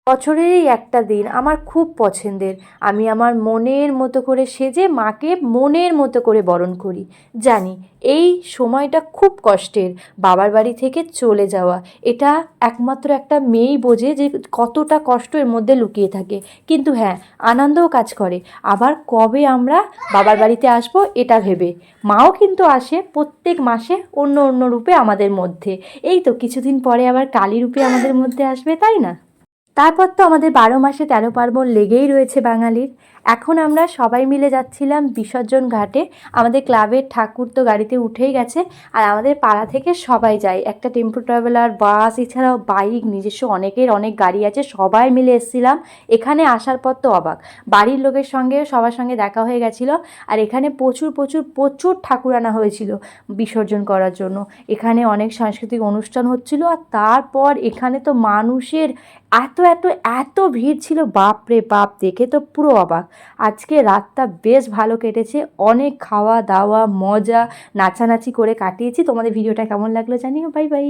বছরেরই একটা দিন আমার খুব পছন্দের। আমি আমার মনের মতো করে সেজে মাকে মনের মতো করে বরণ করি। জানি এই সময়টা খুব কষ্টের, বাবার বাড়ি থেকে চলে যাওয়া। এটা একমাত্র একটা মেয়েই বোঝে যে কতটা কষ্ট এর মধ্যে লুকিয়ে থাকে। কিন্তু হ্যাঁ, আনন্দও কাজ করে। আবার কবে আমরা বাবার বাড়িতে আসবো এটা ভেবে। মাও কিন্তু আসে প্রত্যেক মাসে অন্য অন্য রূপে আমাদের মধ্যে। এই তো কিছুদিন পরে আবার কালী রূপে আমাদের মধ্যে আসবে, তাই না? তারপর তো আমাদের 12 মাসে 13 পার্বণ লেগেই রয়েছে বাঙালির। এখন আমরা সবাই মিলে যাচ্ছিলাম বিসর্জন ঘাটে। আমাদের ক্লাবের ঠাকুর তো গাড়িতে উঠেই গেছে, আর আমাদের পাড়া থেকে সবাই যায়। একটা টেম্পো ট্রাভেলার, বাস, এছাড়াও বাইক, নিজস্ব অনেকের অনেক গাড়ি আছে, সবাই মিলে এসেছিলাম। এখানে আসার পর তো অবাক, বাড়ির লোকের সঙ্গে সবার সঙ্গে দেখা হয়ে গেছিলো। আর এখানে প্রচুর প্রচুর প্রচুর ঠাকুর আনা হয়েছিল বিসর্জন করার জন্য। এখানে অনেক সাংস্কৃতিক অনুষ্ঠান হচ্ছিল, আর তারপর এখানে তো মানুষের এত এত এত ভিড় ছিল, বাপ রে বাপ, দেখে তো পুরো অবাক। আজকে রাতটা বেশ ভালো কেটেছে, অনেক খাওয়া দাওয়া মজা নাচানাচি করে কাটিয়েছি। তোমাদের ভিডিওটা কেমন লাগলো জানিও। Bye bye.